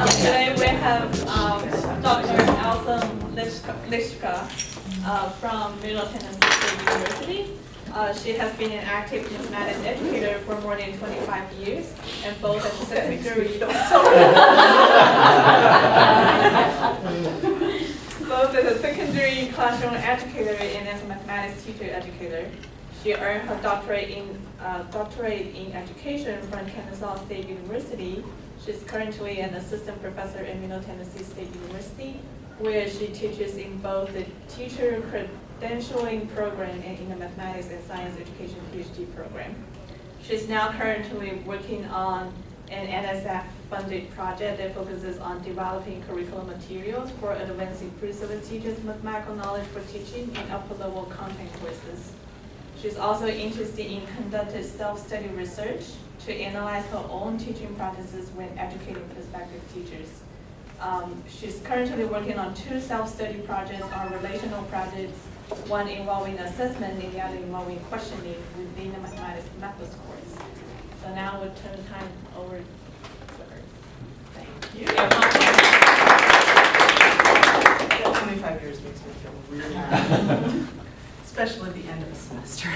Today we have Dr. Alyson Lischka from Middle Tennessee State University. She has been an active mathematics educator for more than 25 years, and both as a secondary both as a secondary classroom educator and as a mathematics teacher educator. She earned her doctorate in education from Kennesaw State University. She's currently an assistant professor at Middle Tennessee State University, where she teaches in both the teacher credentialing program and in the mathematics and science education PhD program. She's now currently working on an NSF-funded project that focuses on developing curriculum materials for advancing pre-service teachers' mathematical knowledge for teaching in upper-level content courses. She's also interested in conducting self-study research to analyze her own teaching practices when educating prospective teachers. She's currently working on 2 self-study projects on relational projects, one involving assessment and the other involving questioning within the mathematics methods course. So now we'll turn the time over to her. Thank you. 25 years makes me feel really happy, especially the end of the semester.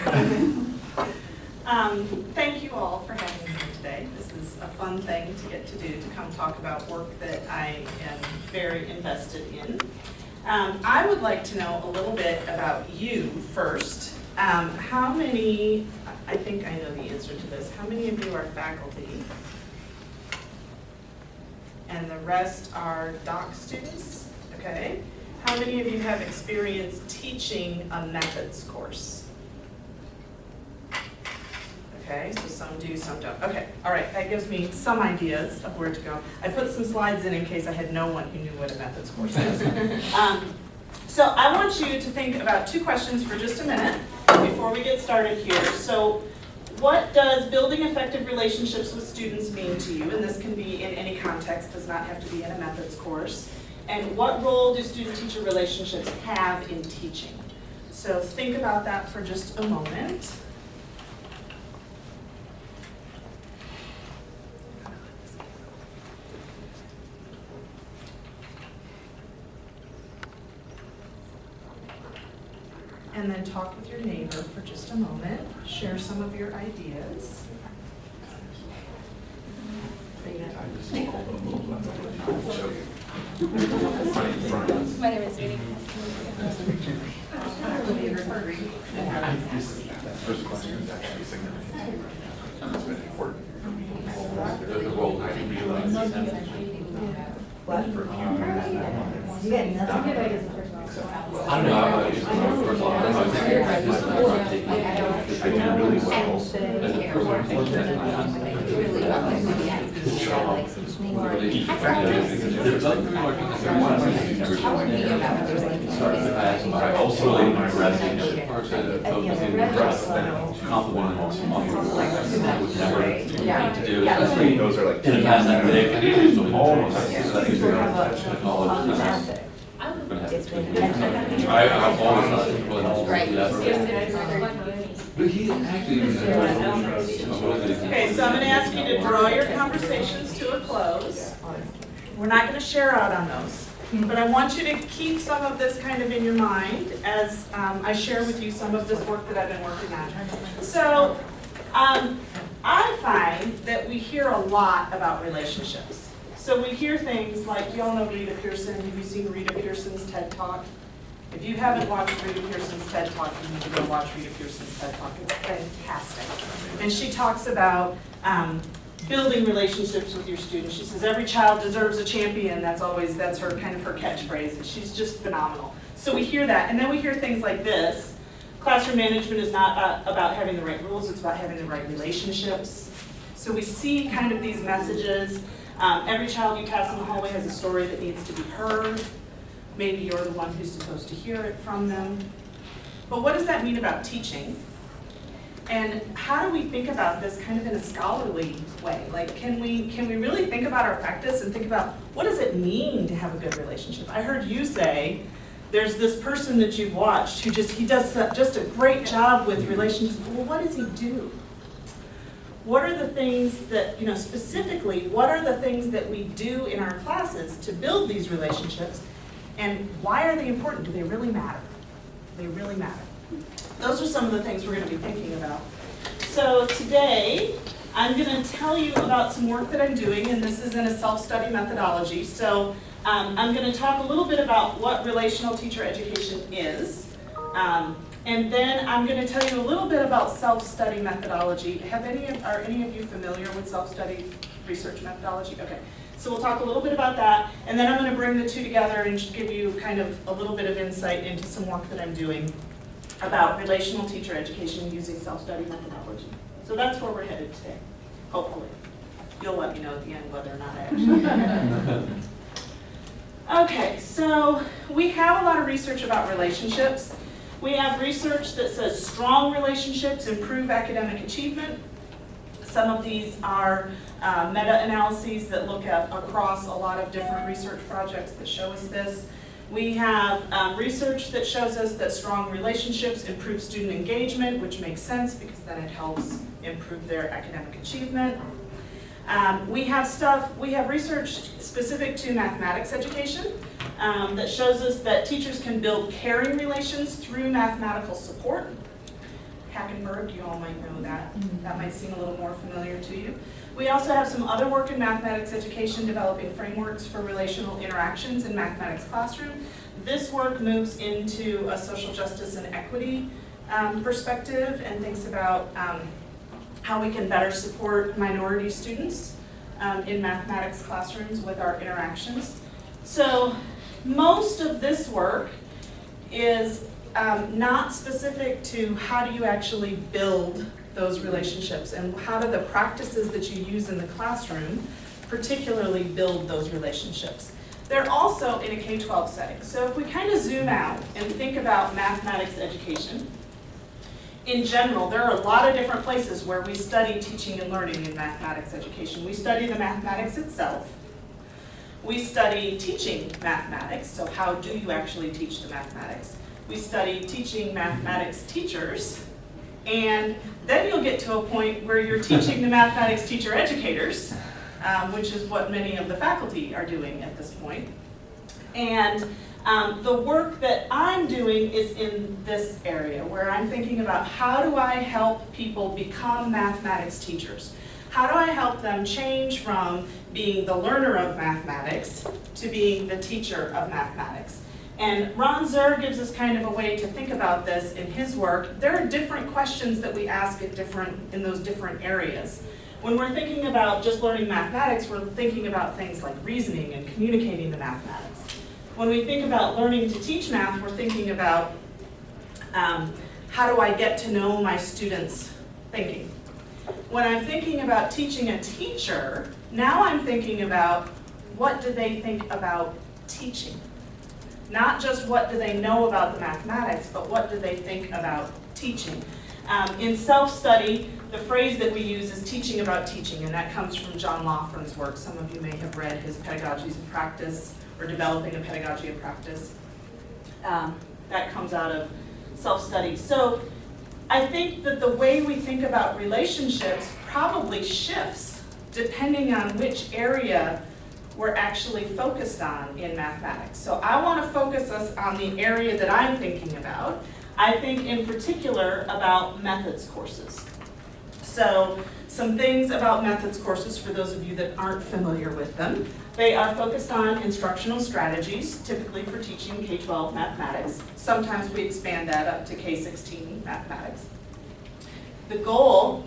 Thank you all for having me here today. This is a fun thing to get to do, to come talk about work that I am very invested in. I would like to know a little bit about you first. How many, I think I know the answer to this, how many of you are faculty? And the rest are doc students, okay? How many of you have experience teaching a methods course? Okay, so some do, some don't. Okay, all right, that gives me some ideas of where to go. I put some slides in case I had no one who knew what a methods course was. So I want you to think about 2 questions for just a minute before we get started here. So what does building effective relationships with students mean to you? And this can be in any context, does not have to be in a methods course. And what role do student-teacher relationships have in teaching? So think about that for just a moment. And then talk with your neighbor for just a moment. Share some of your ideas. My name is Vinny. First question is actually significant. It's been important for me. The role I realized for a few years now. I don't know. First of all, I do really well as a presentation. Really effective because there's other people are doing I also in my residency focusing compliment on some other work that would never to do, especially those are like in a pandemic. I've always thought but he actually Okay, so I'm going to ask you to draw your conversations to a close. We're not going to share out on those, but I want you to keep some of this kind of in your mind as I share with you some of this work that I've been working on. So I find that we hear a lot about relationships. So we hear things like, you all know Rita Pearson. Have you seen Rita Pearson's TED Talk? If you haven't watched Rita Pearson's TED Talk, you need to go watch Rita Pearson's TED Talk. It's fantastic. And she talks about building relationships with your students. She says every child deserves a champion. That's her kind of her catchphrase, and she's just phenomenal. So we hear that, and then we hear things like this. Classroom management is not about having the right rules, it's about having the right relationships. So we see kind of these messages. Every child you pass in the hallway has a story that needs to be heard. Maybe you're the one who's supposed to hear it from them. But what does that mean about teaching? And how do we think about this kind of in a scholarly way? Like, can we really think about our practice and think about what does it mean to have a good relationship? I heard you say there's this person that you've watched who he does just a great job with relationships. Well, what does he do? what are the things that, specifically, what are the things that we do in our classes to build these relationships, and why are they important? Do they really matter? They really matter. Those are some of the things we're going to be thinking about. So today, I'm going to tell you about some work that I'm doing, and this is in a self-study methodology. So I'm going to talk a little bit about what relational teacher education is. And then I'm going to tell you a little bit about self-study methodology. Are any of you familiar with self-study research methodology? Okay, so we'll talk a little bit about that, and then I'm going to bring the two together and just give you kind of a little bit of insight into some work that I'm doing about relational teacher education using self-study methodology. So that's where we're headed today, hopefully. You'll let me know at the end whether or not I actually Okay, so we have a lot of research about relationships. We have research that says strong relationships improve academic achievement. Some of these are meta-analyses that look at across a lot of different research projects that show us this. We have research that shows us that strong relationships improve student engagement, which makes sense because then it helps improve their academic achievement. We have research specific to mathematics education that shows us that teachers can build caring relations through mathematical support. Hackenberg, you all might know that. That might seem a little more familiar to you. We also have some other work in mathematics education developing frameworks for relational interactions in mathematics classroom. This work moves into a social justice and equity perspective and thinks about how we can better support minority students in mathematics classrooms with our interactions. So most of this work is not specific to how do you actually build those relationships and how do the practices that you use in the classroom particularly build those relationships. They're also in a K-12 setting. So if we kind of zoom out and think about mathematics education, in general, there are a lot of different places where we study teaching and learning in mathematics education. We study the mathematics itself. We study teaching mathematics, so how do you actually teach the mathematics? We study teaching mathematics teachers, and then you'll get to a point where you're teaching the mathematics teacher educators, which is what many of the faculty are doing at this point. And the work that I'm doing is in this area where I'm thinking about how do I help people become mathematics teachers? How do I help them change from being the learner of mathematics to being the teacher of mathematics? And Ron Zur gives us kind of a way to think about this in his work. There are different questions that we ask in those different areas. When we're thinking about just learning mathematics, we're thinking about things like reasoning and communicating the mathematics. When we think about learning to teach math, we're thinking about how do I get to know my students' thinking. When I'm thinking about teaching a teacher, now I'm thinking about what do they think about teaching. Not just what do they know about the mathematics, but what do they think about teaching. In self-study, the phrase that we use is teaching about teaching, and that comes from John Loughran's work. Some of you may have read his Pedagogies of Practice, or Developing a Pedagogy of Practice. That comes out of self-study. So I think that the way we think about relationships probably shifts depending on which area we're actually focused on in mathematics. So I want to focus us on the area that I'm thinking about. I think in particular about methods courses. So some things about methods courses for those of you that aren't familiar with them. They are focused on instructional strategies, typically for teaching K-12 mathematics. Sometimes we expand that up to K-16 mathematics. The goal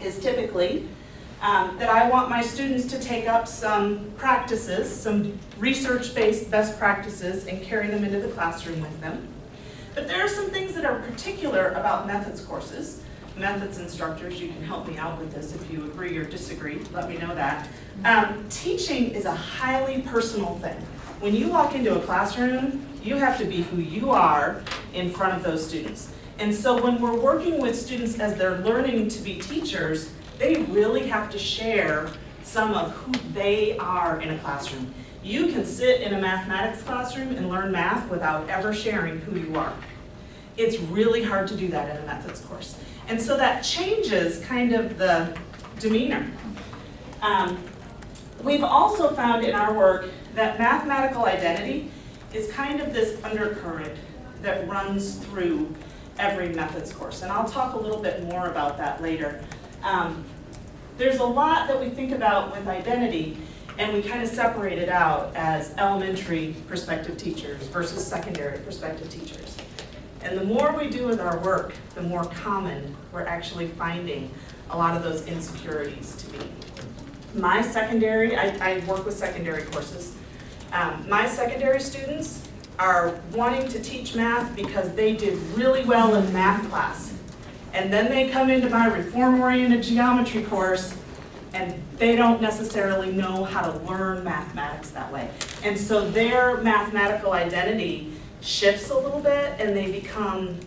is typically that I want my students to take up some practices, some research-based best practices, and carry them into the classroom with them. But there are some things that are particular about methods courses. Methods instructors, you can help me out with this if you agree or disagree, let me know that. Teaching is a highly personal thing. When you walk into a classroom, you have to be who you are in front of those students. And so when we're working with students as they're learning to be teachers, they really have to share some of who they are in a classroom. You can sit in a mathematics classroom and learn math without ever sharing who you are. It's really hard to do that in a methods course. And so that changes kind of the demeanor. We've also found in our work that mathematical identity is kind of this undercurrent that runs through every methods course. And I'll talk a little bit more about that later. There's a lot that we think about with identity, and we kind of separate it out as elementary perspective teachers versus secondary perspective teachers. And the more we do with our work, the more common we're actually finding a lot of those insecurities to be. My secondary, I work with secondary courses. My secondary students are wanting to teach math because they did really well in math class. And then they come into my reform-oriented geometry course and they don't necessarily know how to learn mathematics that way. And so their mathematical identity shifts a little bit and they become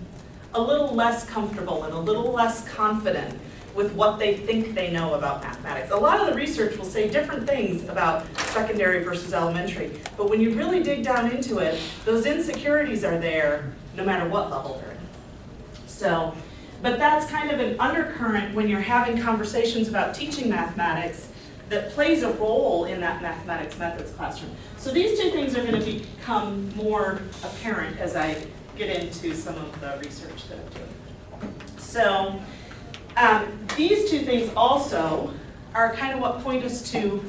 a little less comfortable and a little less confident with what they think they know about mathematics. A lot of the research will say different things about secondary versus elementary, but when you really dig down into it, those insecurities are there no matter what level they're in. So, but that's kind of an undercurrent when you're having conversations about teaching mathematics that plays a role in that mathematics methods classroom. So these two things are going to become more apparent as I get into some of the research that I'm doing. So these two things also are kind of what point us to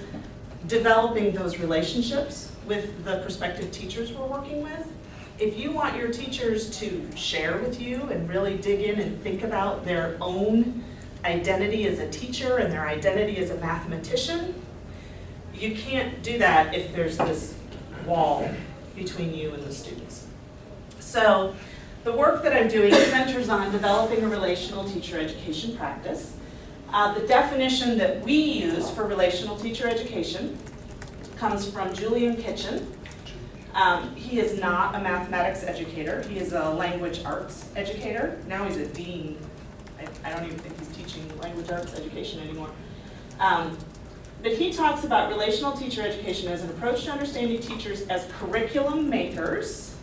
developing those relationships with the prospective teachers we're working with. If you want your teachers to share with you and really dig in and think about their own identity as a teacher and their identity as a mathematician, you can't do that if there's this wall between you and the students. So the work that I'm doing centers on developing a relational teacher education practice. The definition that we use for relational teacher education comes from Julian Kitchen. He is not a mathematics educator. He is a language arts educator. Now he's a dean. I don't even think he's teaching language arts education anymore. But he talks about relational teacher education as an approach to understanding teachers as curriculum makers,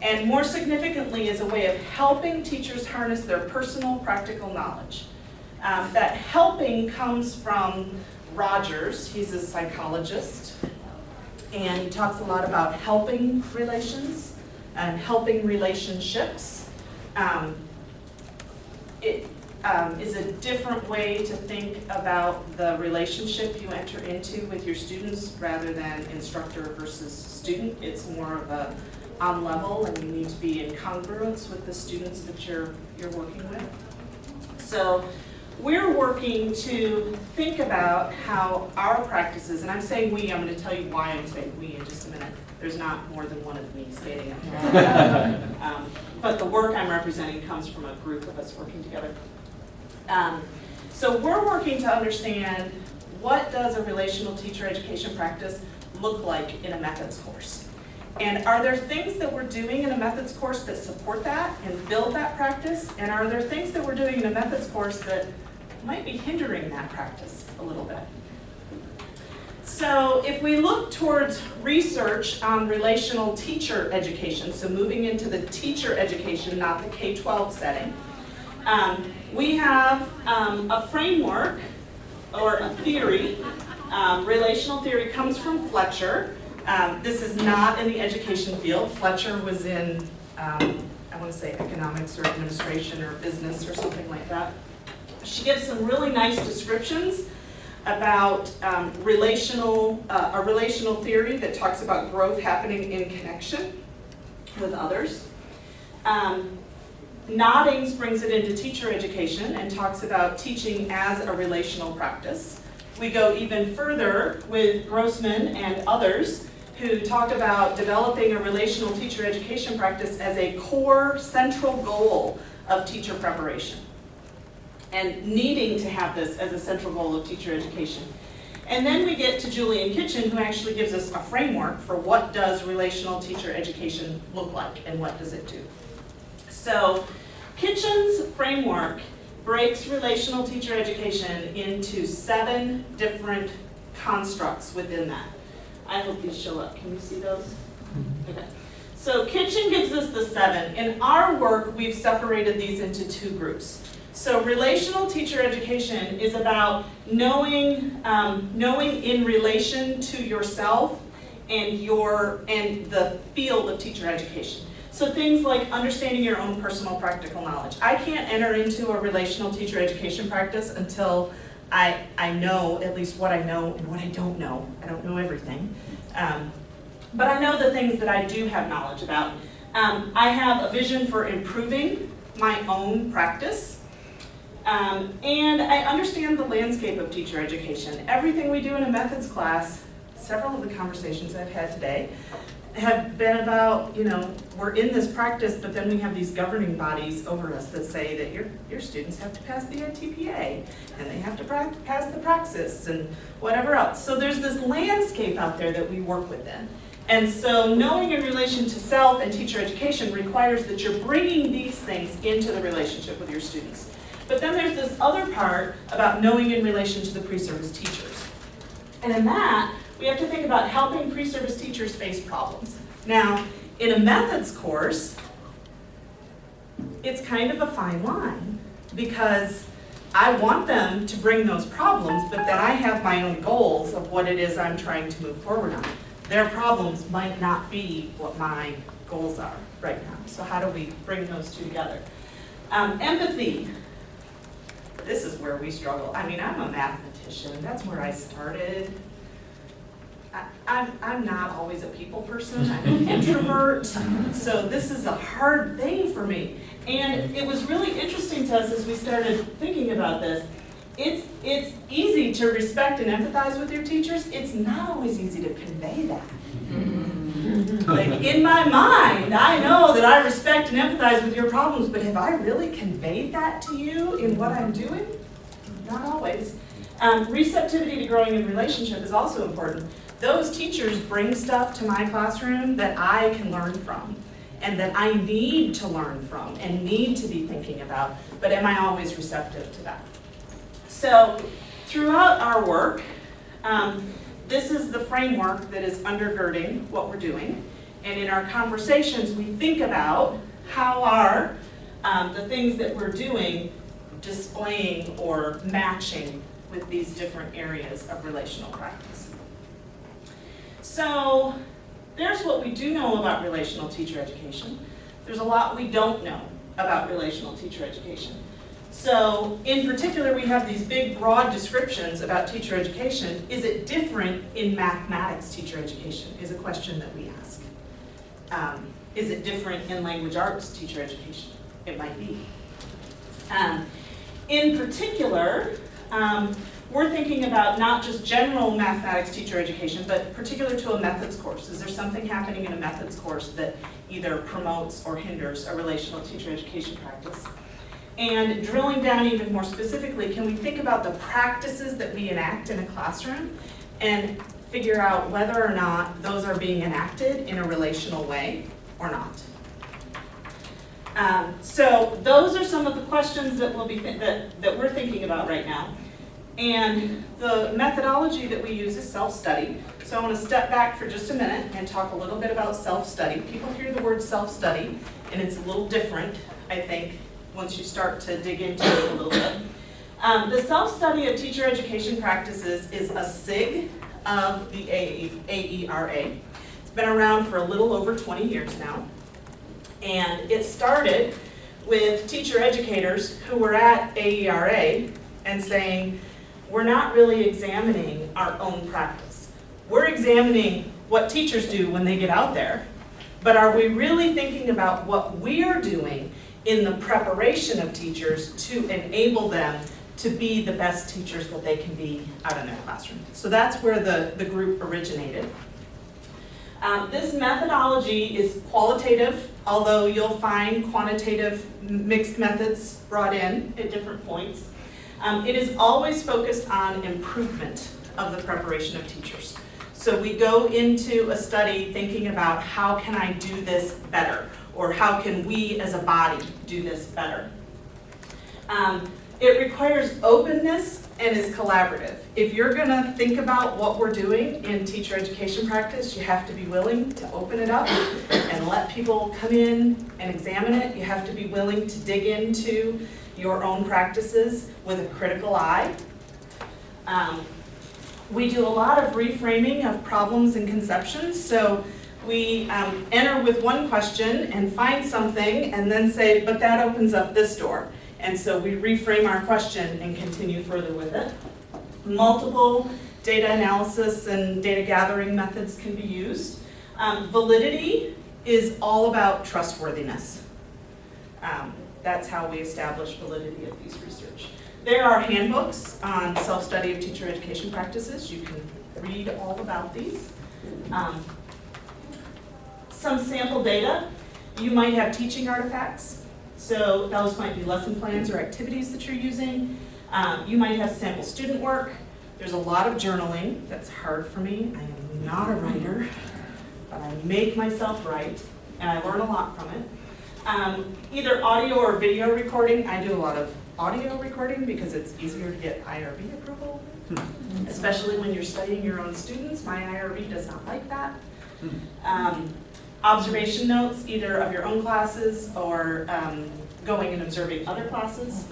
and more significantly as a way of helping teachers harness their personal practical knowledge. That helping comes from Rogers. He's a psychologist, and he talks a lot about helping relations and helping relationships. It is a different way to think about the relationship you enter into with your students rather than instructor versus student. It's more of a on level, and you need to be in congruence with the students that you're working with. So we're working to think about how our practices, and I'm saying we, I'm going to tell you why I'm saying we in just a minute. There's not more than one of me stating it. But the work I'm representing comes from a group of us working together. So we're working to understand, what does a relational teacher education practice look like in a methods course? And are there things that we're doing in a methods course that support that and build that practice? And are there things that we're doing in a methods course that might be hindering that practice a little bit? So if we look towards research on relational teacher education, so moving into the teacher education, not the K-12 setting, we have a framework or a theory. Relational theory comes from Fletcher. This is not in the education field. Fletcher was in, I want to say economics or administration or business or something like that. She gives some really nice descriptions about a relational theory that talks about growth happening in connection with others. Noddings brings it into teacher education and talks about teaching as a relational practice. We go even further with Grossman and others who talk about developing a relational teacher education practice as a core central goal of teacher preparation, and needing to have this as a central goal of teacher education. And then we get to Julian Kitchen, who actually gives us a framework for what does relational teacher education look like and what does it do. So Kitchen's framework breaks relational teacher education into 7 different constructs within that. I hope these show up. Can you see those? Okay. So kitchen gives us the 7. In our work, we've separated these into 2 groups. So relational teacher education is about knowing in relation to yourself and the field of teacher education. So things like understanding your own personal practical knowledge. I can't enter into a relational teacher education practice until I know at least what I know and what I don't know. I don't know everything. But I know the things that I do have knowledge about. I have a vision for improving my own practice. And I understand the landscape of teacher education. Everything we do in a methods class, several of the conversations I've had today, have been about, we're in this practice, but then we have these governing bodies over us that say that your students have to pass the ITPA, and they have to pass the praxis, and whatever else. So there's this landscape out there that we work within. And so knowing in relation to self and teacher education requires that you're bringing these things into the relationship with your students. But then there's this other part about knowing in relation to the pre-service teachers. And in that, we have to think about helping pre-service teachers face problems. Now, in a methods course, it's kind of a fine line because I want them to bring those problems, but then I have my own goals of what it is I'm trying to move forward on. Their problems might not be what my goals are right now. So how do we bring those 2 together? Empathy. This is where we struggle. I mean, I'm a mathematician. That's where I started. I'm not always a people person. I'm an introvert. So this is a hard thing for me. And it was really interesting to us as we started thinking about this. It's easy to respect and empathize with your teachers. It's not always easy to convey that. Like in my mind, I know that I respect and empathize with your problems, but have I really conveyed that to you in what I'm doing? Not always. Receptivity to growing in relationship is also important. Those teachers bring stuff to my classroom that I can learn from and that I need to learn from and need to be thinking about, but am I always receptive to that? So throughout our work, this is the framework that is undergirding what we're doing. And in our conversations, we think about how are the things that we're doing displaying or matching with these different areas of relational practice. So there's what we do know about relational teacher education. There's a lot we don't know about relational teacher education. So in particular, we have these big, broad descriptions about teacher education. Is it different in mathematics teacher education is a question that we ask. Is it different in language arts teacher education? It might be. In particular, we're thinking about not just general mathematics teacher education, but particular to a methods course. Is there something happening in a methods course that either promotes or hinders a relational teacher education practice? And drilling down even more specifically, can we think about the practices that we enact in a classroom and figure out whether or not those are being enacted in a relational way or not? So those are some of the questions that that we're thinking about right now. And the methodology that we use is self-study. So I want to step back for just a minute and talk a little bit about self-study. People hear the word self-study, and it's a little different, I think, once you start to dig into it a little bit. The self-study of teacher education practices is a SIG of the AERA. It's been around for a little over 20 years now. And it started with teacher educators who were at AERA and saying, we're not really examining our own practice. We're examining what teachers do when they get out there, but are we really thinking about what we're doing in the preparation of teachers to enable them to be the best teachers that they can be out in their classroom? So that's where the group originated. This methodology is qualitative, although you'll find quantitative mixed methods brought in at different points. It is always focused on improvement of the preparation of teachers. So we go into a study thinking about how can I do this better, or how can we as a body do this better. It requires openness and is collaborative. If you're gonna think about what we're doing in teacher education practice, you have to be willing to open it up and let people come in and examine it. You have to be willing to dig into your own practices with a critical eye. We do a lot of reframing of problems and conceptions. So we enter with one question and find something and then say, but that opens up this door. And so we reframe our question and continue further with it. Multiple data analysis and data gathering methods can be used. Validity is all about trustworthiness. That's how we establish validity of these research. There are handbooks on self-study of teacher education practices. You can read all about these. Some sample data. You might have teaching artifacts. So those might be lesson plans or activities that you're using. You might have sample student work. There's a lot of journaling. That's hard for me. I am not a writer, but I make myself write, and I learn a lot from it. Either audio or video recording. I do a lot of audio recording because it's easier to get IRB approval, especially when you're studying your own students. My IRB does not like that. Observation notes, either of your own classes or going and observing other classes.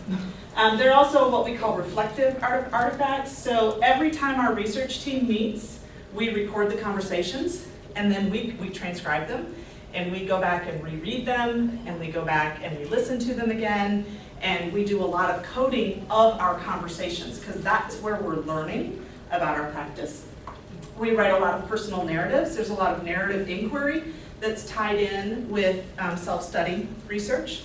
There are also what we call reflective artifacts. So every time our research team meets, we record the conversations, and then we transcribe them, and we go back and reread them, and we go back and we listen to them again, and we do a lot of coding of our conversations, because that's where we're learning about our practice. We write a lot of personal narratives. There's a lot of narrative inquiry that's tied in with self-study research.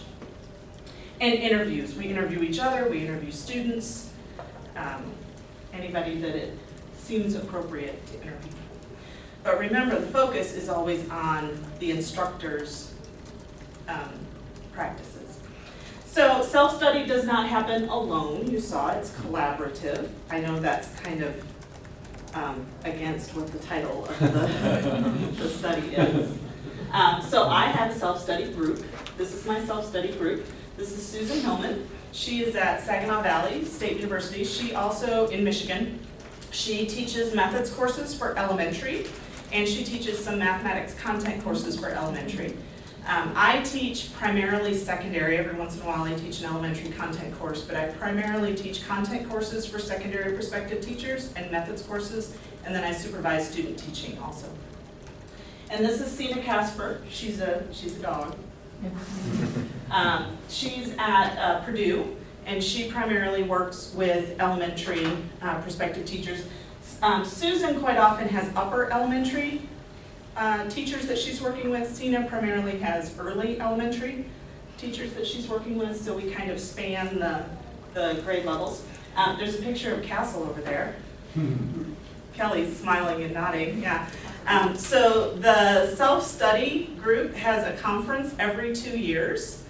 And interviews. We interview each other, we interview students, anybody that it seems appropriate to interview. But remember, the focus is always on the instructor's practices. So self-study does not happen alone. You saw it's collaborative. I know that's kind of against what the title of the study is. So I have a self-study group. This is my self-study group. This is Susan Hillman. She is at Saginaw Valley State University. She also, in Michigan, she teaches methods courses for elementary, and she teaches some mathematics content courses for elementary. I teach primarily secondary. Every once in a while I teach an elementary content course, but I primarily teach content courses for secondary prospective teachers and methods courses, and then I supervise student teaching also. And this is Sina Casper. She's a dog. She's at Purdue, and she primarily works with elementary prospective teachers. Susan quite often has upper elementary teachers that she's working with. Sina primarily has early elementary teachers that she's working with, so we kind of span the grade levels. There's a picture of Castle over there. Kelly's smiling and nodding, yeah. So the self-study group has a conference every 2 years,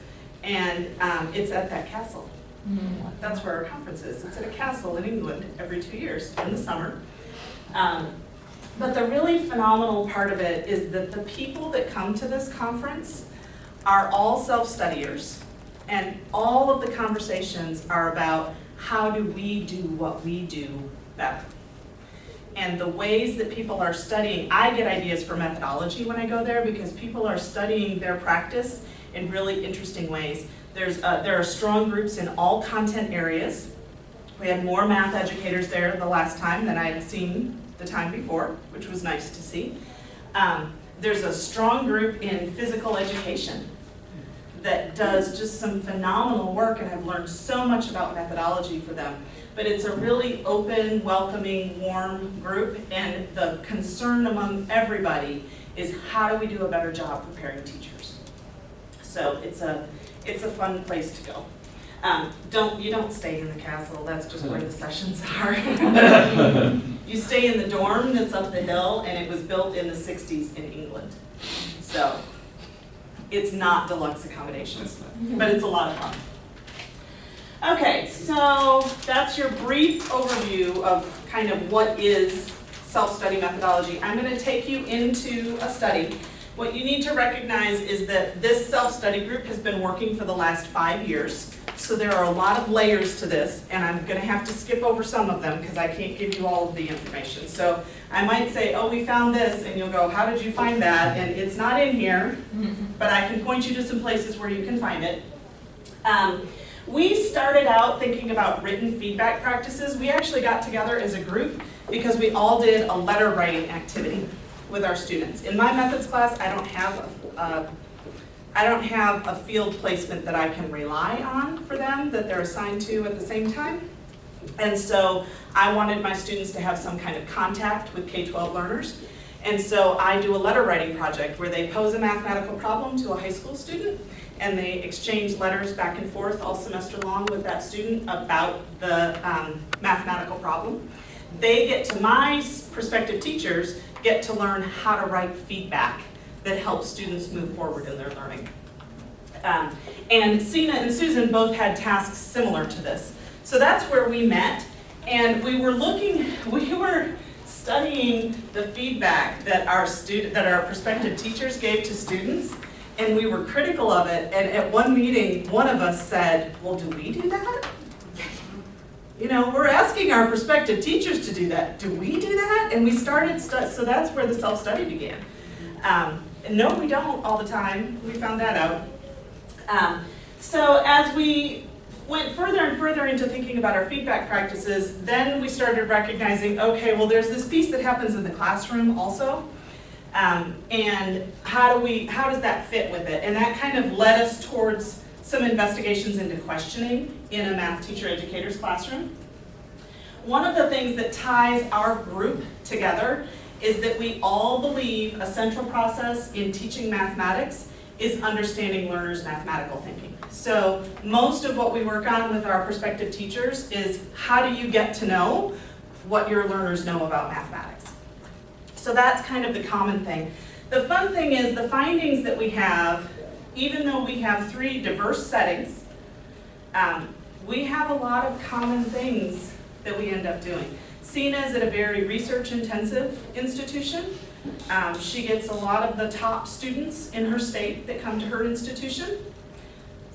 and it's at that castle. That's where our conference is. It's at a castle in England every 2 years in the summer. But the really phenomenal part of it is that the people that come to this conference are all self-studiers, and all of the conversations are about how do we do what we do better. And the ways that people are studying, I get ideas for methodology when I go there because people are studying their practice in really interesting ways. There are strong groups in all content areas. We had more math educators there the last time than I had seen the time before, which was nice to see. There's a strong group in physical education that does just some phenomenal work, and I've learned so much about methodology for them. But it's a really open, welcoming, warm group, and the concern among everybody is how do we do a better job preparing teachers? So it's a fun place to go. You don't stay in the castle, that's just where the sessions are. You stay in the dorm that's up the hill, and it was built in the 60s in England. So it's not deluxe accommodations, but it's a lot of fun. Okay, so that's your brief overview of kind of what is self-study methodology. I'm going to take you into a study. What you need to recognize is that this self-study group has been working for the last 5 years. So there are a lot of layers to this, and I'm gonna have to skip over some of them because I can't give you all of the information. So I might say, oh, we found this, and you'll go, how did you find that? And it's not in here, but I can point you to some places where you can find it. We started out thinking about written feedback practices. We actually got together as a group because we all did a letter writing activity with our students. In my methods class, I don't have a field placement that I can rely on for them that they're assigned to at the same time. And so I wanted my students to have some kind of contact with K-12 learners. And so I do a letter writing project where they pose a mathematical problem to a high school student, and they exchange letters back and forth all semester long with that student about the mathematical problem. They get to, my prospective teachers, get to learn how to write feedback that helps students move forward in their learning. And Sina and Susan both had tasks similar to this. So that's where we met, and we were studying the feedback that our prospective teachers gave to students, and we were critical of it. And at one meeting, one of us said, well, do we do that? You know, we're asking our prospective teachers to do that. Do we do that? And we started, so that's where the self-study began. And no, we don't all the time. We found that out. So as we went further and further into thinking about our feedback practices, then we started recognizing, okay, well, there's this piece that happens in the classroom also. And how does that fit with it? And that kind of led us towards some investigations into questioning in a math teacher educator's classroom. One of the things that ties our group together is that we all believe a central process in teaching mathematics is understanding learners' mathematical thinking. So most of what we work on with our prospective teachers is how do you get to know what your learners know about mathematics? So that's kind of the common thing. The fun thing is the findings that we have, even though we have 3 diverse settings, we have a lot of common things that we end up doing. Sina is at a very research-intensive institution. She gets a lot of the top students in her state that come to her institution.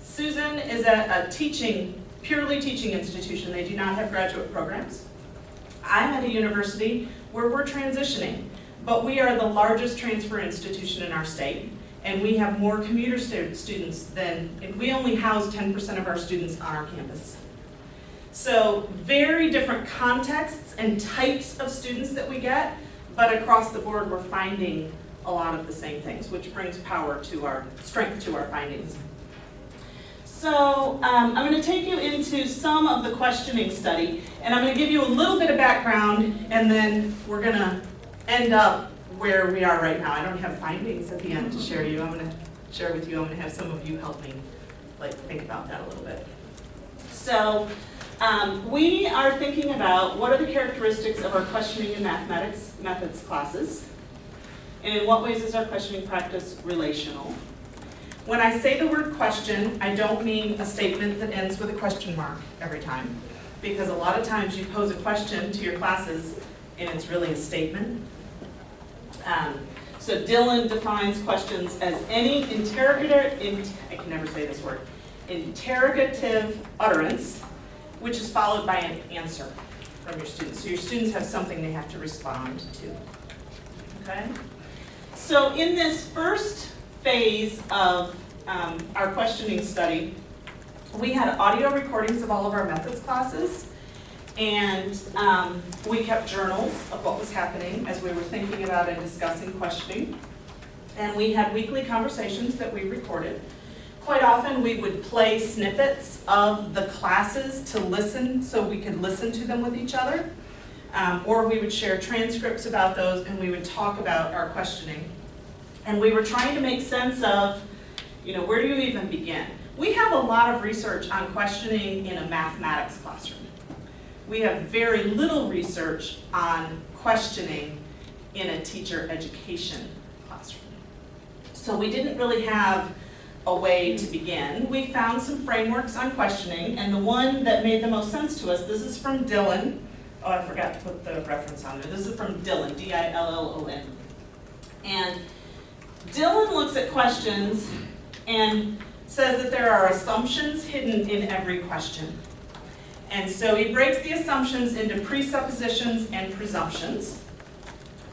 Susan is at a purely teaching institution. They do not have graduate programs. I'm at a university where we're transitioning, but we are the largest transfer institution in our state, and we have more commuter students than, we only house 10% of our students on our campus. So very different contexts and types of students that we get, but across the board we're finding a lot of the same things, which brings strength to our findings. So I'm going to take you into some of the questioning study, and I'm going to give you a little bit of background, and then we're going to end up where we are right now. I don't have findings at the end to share you. I'm going to share with you. I'm going to have some of you help me think about that a little bit. So we are thinking about what are the characteristics of our questioning in mathematics methods classes, and in what ways is our questioning practice relational. When I say the word question, I don't mean a statement that ends with a question mark every time, because a lot of times you pose a question to your classes and it's really a statement. So Dylan defines questions as any interrogative utterance, which is followed by an answer from your students. So your students have something they have to respond to. Okay? So in this first phase of our questioning study, we had audio recordings of all of our methods classes, and we kept journals of what was happening as we were thinking about and discussing questioning. And we had weekly conversations that we recorded. Quite often we would play snippets of the classes to listen, so we could listen to them with each other. Or we would share transcripts about those, and we would talk about our questioning. And we were trying to make sense of, where do you even begin? We have a lot of research on questioning in a mathematics classroom. We have very little research on questioning in a teacher education classroom. So we didn't really have a way to begin. We found some frameworks on questioning, and the one that made the most sense to us, this is from Dylan. Oh, I forgot to put the reference on there. This is from Dylan, D-I-L-L-O-N. And Dylan looks at questions, and says that there are assumptions hidden in every question. And so he breaks the assumptions into presuppositions and presumptions.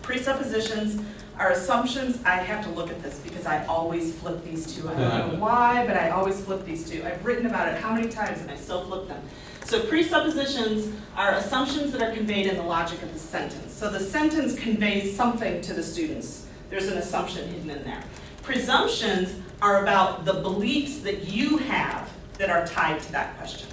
Presuppositions are assumptions. I have to look at this because I always flip these two. I don't know why, but I always flip these two. I've written about it how many times and I still flip them. So presuppositions are assumptions that are conveyed in the logic of the sentence. So the sentence conveys something to the students. There's an assumption hidden in there. Presumptions are about the beliefs that you have that are tied to that question.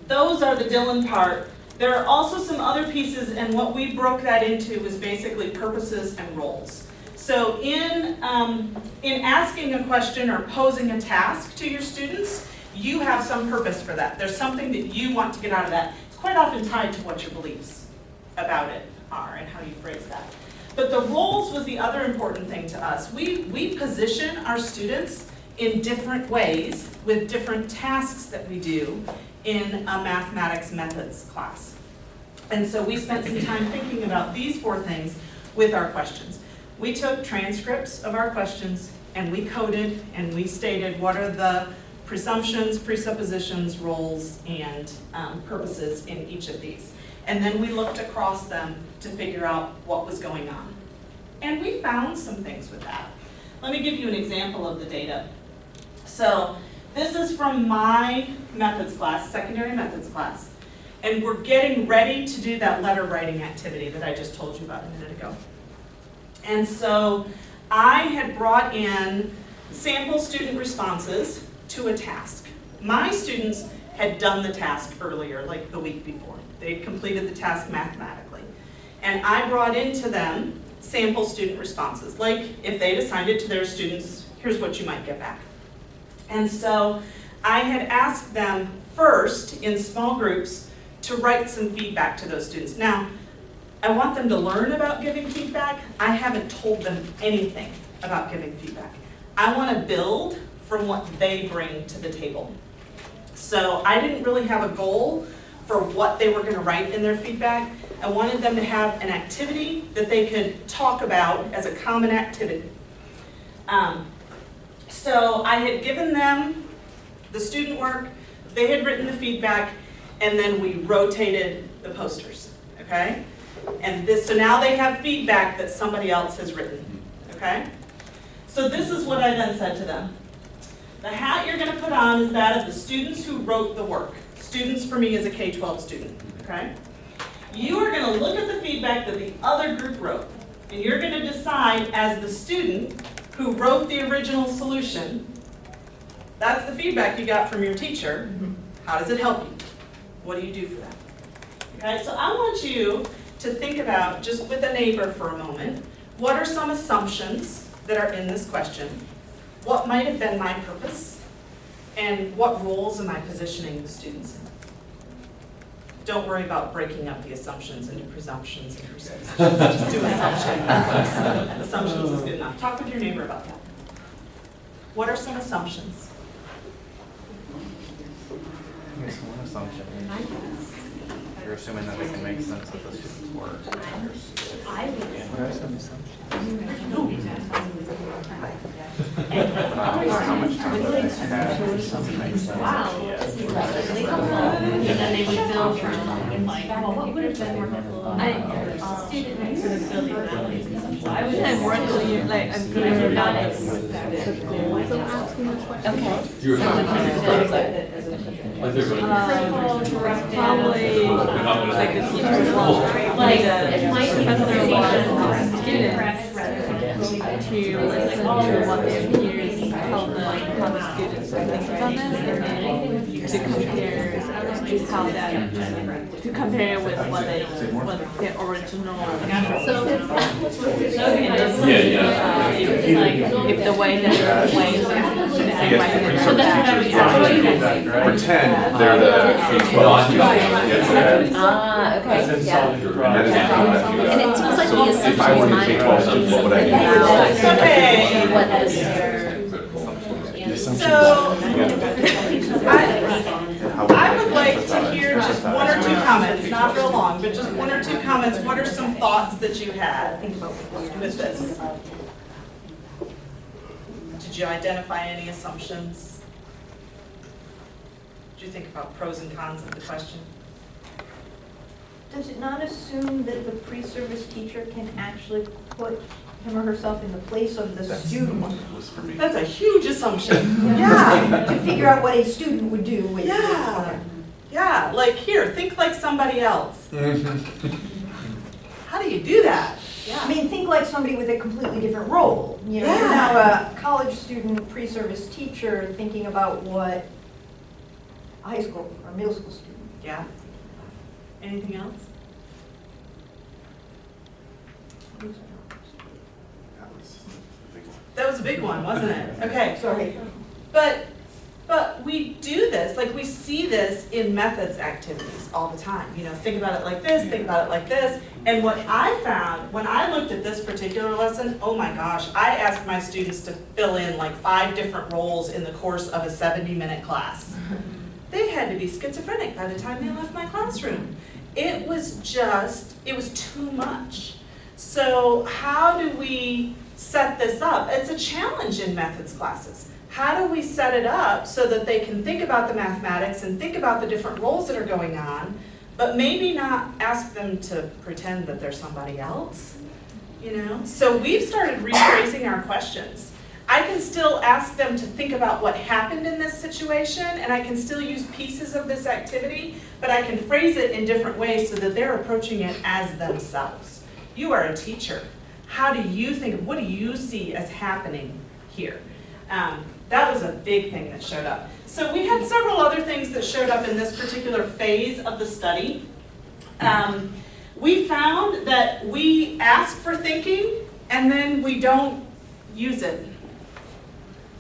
Those are the Dylan part. There are also some other pieces, and what we broke that into was basically purposes and roles. So in asking a question or posing a task to your students, you have some purpose for that. There's something that you want to get out of that. It's quite often tied to what your beliefs about it are and how you phrase that. But the roles was the other important thing to us. We position our students in different ways with different tasks that we do in a mathematics methods class. And so we spent some time thinking about these four things with our questions. We took transcripts of our questions and we coded and we stated what are the presumptions, presuppositions, roles, and purposes in each of these. And then we looked across them to figure out what was going on. And we found some things with that. Let me give you an example of the data. So this is from my methods class, secondary methods class. And we're getting ready to do that letter writing activity that I just told you about a minute ago. And so I had brought in sample student responses to a task. My students had done the task earlier, like the week before. They'd completed the task mathematically. And I brought into them sample student responses, like if they'd assigned it to their students, here's what you might get back. And so I had asked them first in small groups to write some feedback to those students. Now, I want them to learn about giving feedback. I haven't told them anything about giving feedback. I want to build from what they bring to the table. So I didn't really have a goal for what they were going to write in their feedback. I wanted them to have an activity that they could talk about as a common activity. So I had given them the student work, they had written the feedback, and then we rotated the posters, okay? And so now they have feedback that somebody else has written, okay? So this is what I then said to them. The hat you're going to put on is that of the students who wrote the work. Students for me is a K-12 student, okay? You are going to look at the feedback that the other group wrote, and you're going to decide as the student who wrote the original solution, that's the feedback you got from your teacher. How does it help you? What do you do for that? Okay, so I want you to think about, just with a neighbor for a moment, what are some assumptions that are in this question? What might have been my purpose? And what roles am I positioning the students in? Don't worry about breaking up the assumptions into presumptions and presuppositions. Just do assumptions. Assumptions is good enough. Talk with your neighbor about that. What are some assumptions? Here's one assumption. You're assuming that they can make sense of the student's work. What are some assumptions? How much time do they have to make sense? Wow, this is really helpful. And then they would build from, like, well, what would have been more helpful? Student sort of building values and such. I would have more clear, like, I'm clear about it. Okay. You were Probably like the teacher's log. Like, it might be Professor students to listen to what their peers tell them, how the students think about this, and then to compare how that, to compare with what their original. If the way that they're playing So pretend they're the K-12 students. okay, yeah. And it seems like so the if I were the K-12 student, what would I do? Okay. What is So, I would like to hear just one or two comments, not real long, but just one or two comments. What are some thoughts that you had with this? Did Did you identify any assumptions? Did you think about pros and cons of the question? Does it not assume that the pre-service teacher can actually put him or herself in the place of the student? Was for me. That's a huge assumption. Yeah. To figure out what a student would do with. Yeah. Yeah, like here, think like somebody else. How do you do that? I mean, think like somebody with a completely different role. You know, you're Yeah. now a college student, pre-service teacher, thinking about what a high school or middle school student. Yeah. Anything else? That was a big one. That was a big one, wasn't it? Okay. Sorry. But we do this, like we see this in methods activities all the time. You know, think about it like this, think about it like this. And what I found, when I looked at this particular lesson, oh my gosh, I asked my students to fill in like 5 different roles in the course of a 70-minute class. They had to be schizophrenic by the time they left my classroom. It was too much. So how do we set this up? It's a challenge in methods classes. How do we set it up so that they can think about the mathematics and think about the different roles that are going on, but maybe not ask them to pretend that they're somebody else, you know? So we've started rephrasing our questions. I can still ask them to think about what happened in this situation, and I can still use pieces of this activity, but I can phrase it in different ways so that they're approaching it as themselves. You are a teacher. How do you think, what do you see as happening here? That was a big thing that showed up. So we had several other things that showed up in this particular phase of the study. We found that we ask for thinking and then we don't use it.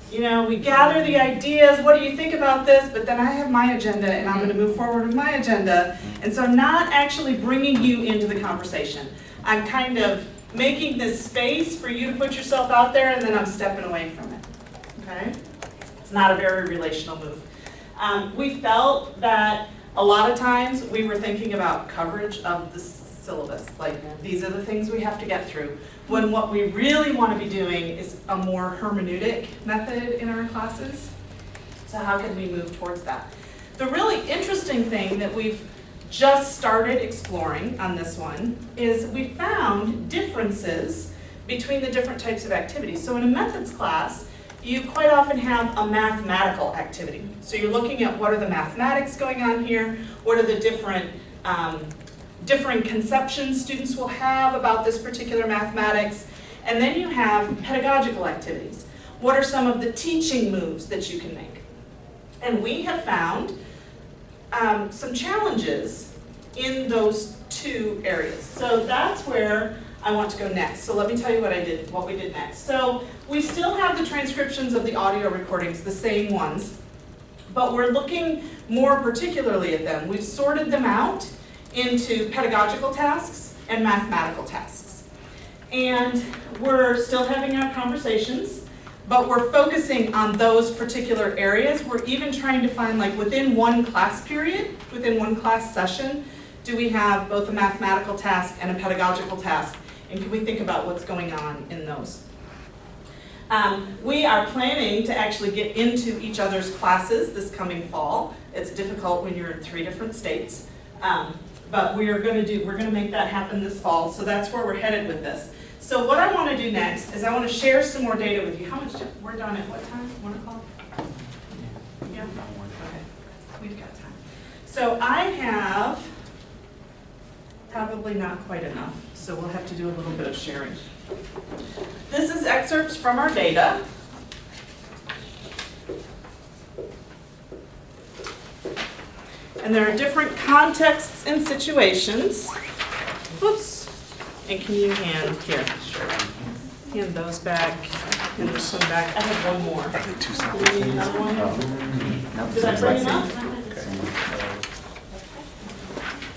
You know, we gather the ideas, what do you think about this? But then I have my agenda and I'm going to move forward with my agenda. And so I'm not actually bringing you into the conversation. I'm kind of making this space for you to put yourself out there and then I'm stepping away from it. Okay? It's not a very relational move. We felt that a lot of times we were thinking about coverage of the syllabus, like these are the things we have to get through, when what we really want to be doing is a more hermeneutic method in our classes. So how can we move towards that? The really interesting thing that we've just started exploring on this one is we found differences between the different types of activities. So in a methods class, you quite often have a mathematical activity. So you're looking at what are the mathematics going on here, what are the different conceptions students will have about this particular mathematics, and then you have pedagogical activities. What are some of the teaching moves that you can make? And we have found some challenges in those 2 areas. So that's where I want to go next. So let me tell you what we did next. So we still have the transcriptions of the audio recordings, the same ones, but we're looking more particularly at them. We've sorted them out into pedagogical tasks and mathematical tasks. And we're still having our conversations, but we're focusing on those particular areas. We're even trying to find, like, within one class period, within one class session, do we have both a mathematical task and a pedagogical task? And can we think about what's going on in those? We are planning to actually get into each other's classes this coming fall. It's difficult when you're in 3 different states, but we're going to make that happen this fall. So that's where we're headed with this. So what I want to do next is I want to share some more data with you. How much? We're done at what time? 1 o'clock? Yeah. Okay. We've got time. So I have probably not quite enough. So we'll have to do a little bit of sharing. This is excerpts from our data. And there are different contexts and situations. Whoops. And can you hand those back, and this one back. I have one more. Are they 2 Do we need another one? Did I bring them up?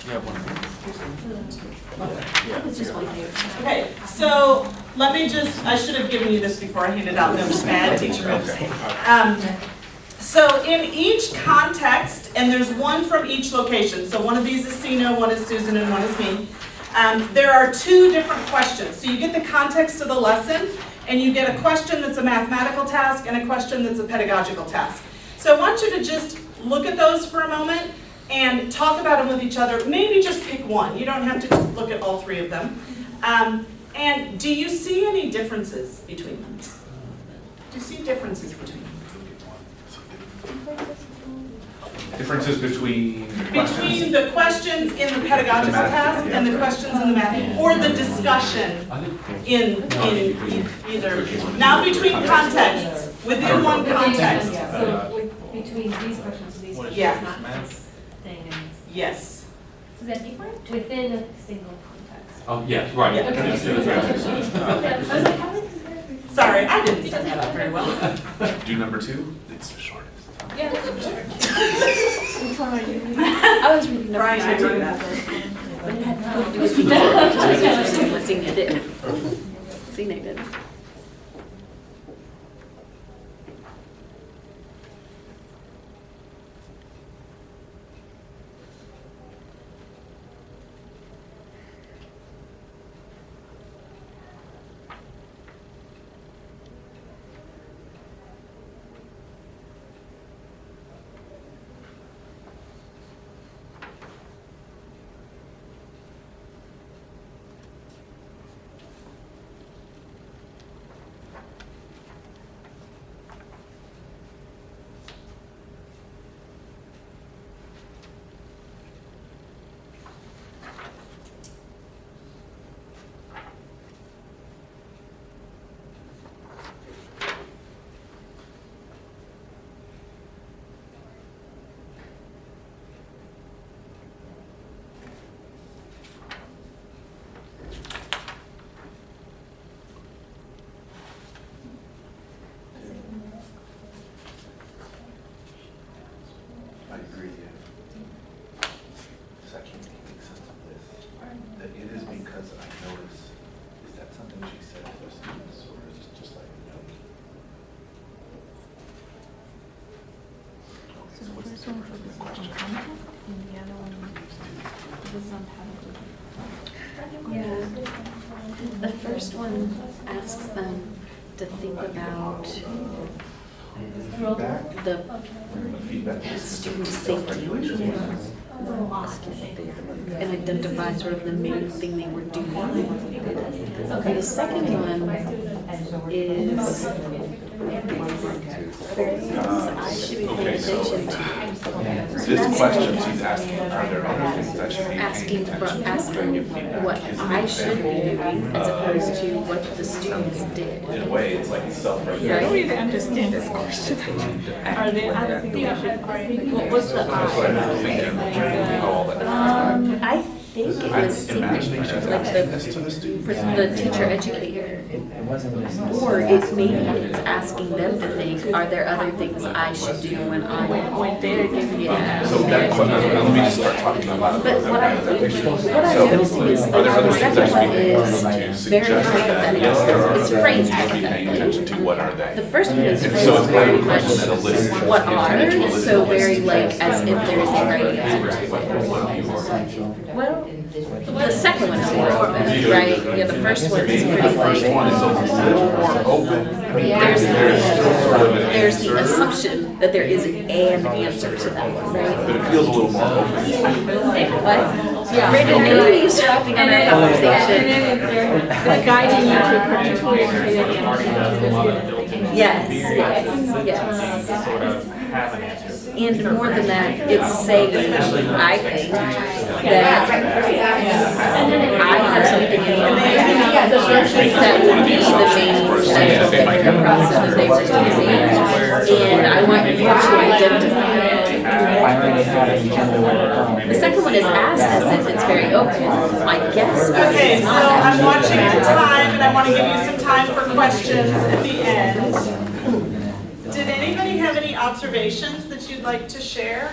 You have one. Okay, so let me I should have given you this before I handed out those bad teacher moves. So in each context, and there's one from each location, so one of these is Sino, one is Susan, and one is me. There are 2 different questions. So you get the context of the lesson, and you get a question that's a mathematical task and a question that's a pedagogical task. So I want you to just look at those for a moment and talk about them with each other. Maybe just pick one. You don't have to look at all three of them. And do you see any differences between them? Do you see differences between them? Differences between questions? Between the questions in the pedagogical task and the questions in the math, or the discussion in either, not between contexts, within one context. So between these questions, these questions, Yeah. not this thing and this. Yes. Is that different? Within a single context. Oh, yeah, right. Yeah. Yes, yes, Okay, yes. I was like, how would compare between? Sorry, I didn't set that up very well. Do number 2? It's the shortest. Yeah. I was reading number Brian, I two. wrote that. Enacted. I agree, yeah. Section makes sense of this. That it is because I notice, is that something she said to the students, or is it just like, no? So the first one focuses on content, and the other one focuses on pedagogy. Yeah. The first one asks them to think about the Feedback. students' thinking and identify sort of the main thing they were doing. Okay, the second one is I should be paying Okay, so attention to. this question she's asking, are there other things I should be paying Asking attention to? what I should be doing as opposed to what the students did. In a way, it's like I self-regulation. don't really understand this question. Are there other things you should, what was the That's what I'm thinking, how all that. I think it I'm was imagining she's like asking this to the students. the teacher educator. Or it maybe it's asking them to think, are there other things I should do when I'm when they're giving you yeah. So that, let me just start talking about But what I noticed is are there other the things I second should one be paying is attention to very suggest that, yes, there are It's other phrased things to be paying attention to, what are The they? first one is And phrased so it's kind very of a much question that a list. what are, so very like as if there's a right answer. Well, the second one is more open, right? Yeah, the first one is The pretty first one is a like, little more open. I mean, there's sort of an there's the answer, assumption that there is an answer to that one, right? but it feels a little more open. What? Yeah. Maybe interrupting on our conversation. they're guiding you to a particular creative. Yes, yes. Sort of have an answer. And more than that, it's saying, I think, that I have something in mind that would be the main central thinking process that they were using. And I want you to identify. The second one is asked as if it's very open. My guess is Okay, it's so not I'm actually. watching the time, and I want to give you some time for questions at the end. Did anybody have any observations that you'd like to share?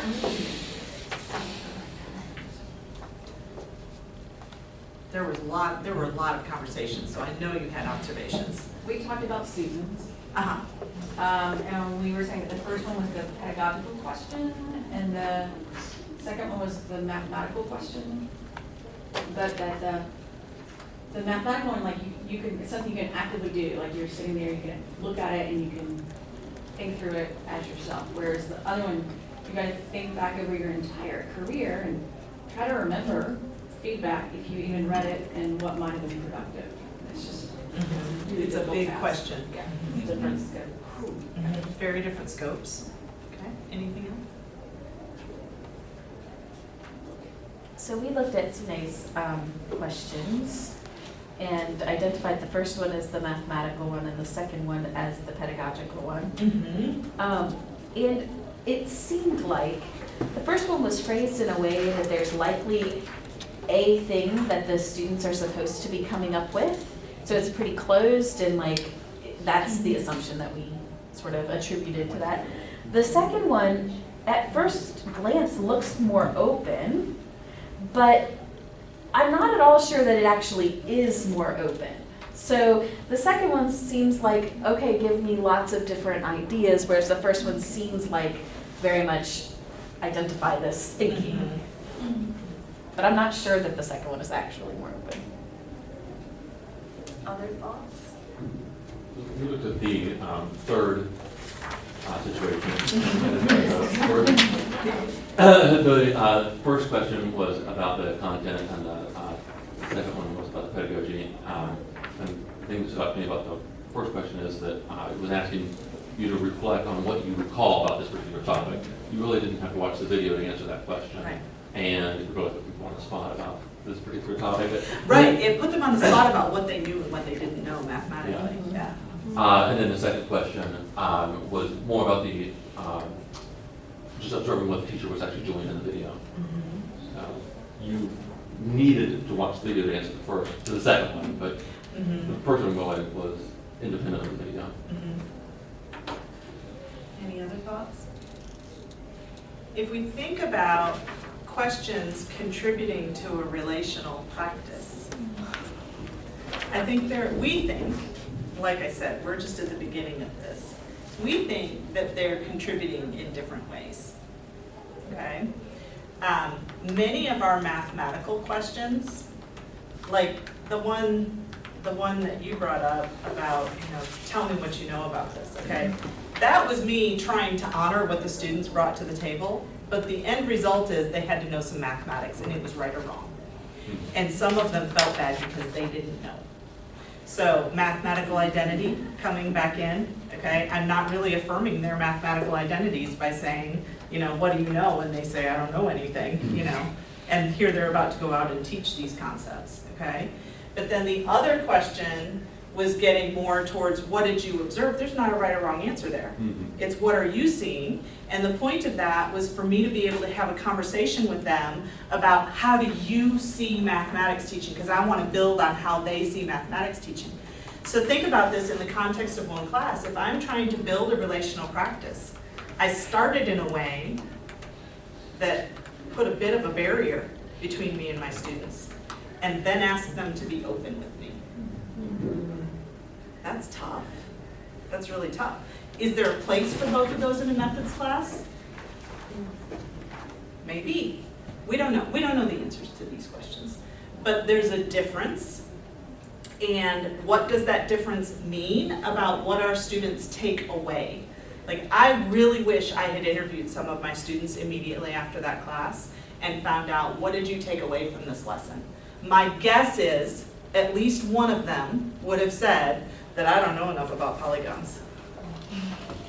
There were a lot of conversations, so I know you had observations. We talked about seasons, Uh-huh. and we were saying that the first one was the pedagogical question, and the second one was the mathematical question. But that The mathematical one, like you can, it's something you can actively do, like you're sitting there, you can look at it and you can think through it as yourself. Whereas the other one, you gotta think back over your entire career and try to remember feedback if you even read it and what might have been productive. It's just. Really It's a difficult big task. question. Yeah, it's different scope. Very different scopes. Okay, anything else? So we looked at today's questions and identified the first one as the mathematical one and the second one as the pedagogical one. And it seemed like the first one was phrased in a way that there's likely a thing that the students are supposed to be coming up with. So it's pretty closed and like that's the assumption that we sort of attributed to that. The second one, at first glance, looks more open, but I'm not at all sure that it actually is more open. So the second one seems like, okay, give me lots of different ideas, whereas the first one seems like very much identify this thinking. But I'm not sure that the second one is actually more open. Other thoughts? We looked at the third situation. The first question was about the content, and the second one was about the pedagogy. And the thing that struck me about the first question is that it was asking you to reflect on what you recall about this particular topic. You really didn't have to watch the video to answer that question. Right. And it really put people on the spot about this particular topic. Right, it put them on the spot about what they knew and what they didn't know mathematically, yeah. And then the second question was more about the just observing what the teacher was actually doing in the video. So you needed to watch the video to answer the second one, but the first one was independent of the video. Any other thoughts? If we think about questions contributing to a relational practice, I think we think, like I said, we're just at the beginning of this. We think that they're contributing in different ways, okay? Many of our mathematical questions, like the one that you brought up about, tell me what you know about this, okay? That was me trying to honor what the students brought to the table, but the end result is they had to know some mathematics and it was right or wrong. And some of them felt bad because they didn't know. So mathematical identity coming back in, okay? I'm not really affirming their mathematical identities by saying, what do you know? And they say, I don't know anything, and here they're about to go out and teach these concepts, okay? But then the other question was getting more towards what did you observe? There's not a right or wrong answer there. It's what are you seeing? And the point of that was for me to be able to have a conversation with them about how do you see mathematics teaching? Because I want to build on how they see mathematics teaching. So think about this in the context of one class. If I'm trying to build a relational practice, I started in a way that put a bit of a barrier between me and my students, and then asked them to be open with me. That's tough. That's really tough. Is there a place for both of those in a methods class? Maybe. We don't know. We don't know the answers to these questions. But there's a difference. And what does that difference mean about what our students take away? Like, I really wish I had interviewed some of my students immediately after that class and found out, what did you take away from this lesson? My guess is at least one of them would have said that I don't know enough about polygons.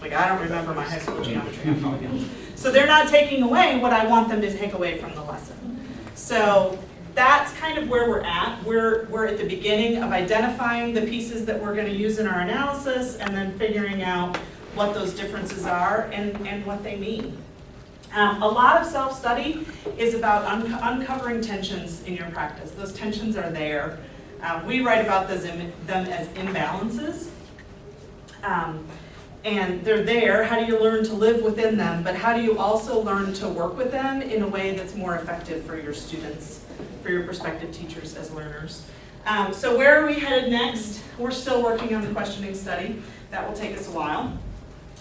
Like, I don't remember my high school geometry on polygons. So they're not taking away what I want them to take away from the lesson. So that's kind of where we're at. We're at the beginning of identifying the pieces that we're going to use in our analysis and then figuring out what those differences are and what they mean. A lot of self-study is about uncovering tensions in your practice. Those tensions are there. We write about them as imbalances. And they're there. How do you learn to live within them? But how do you also learn to work with them in a way that's more effective for your students, for your prospective teachers as learners? So where are we headed next? We're still working on the questioning study. That will take us a while.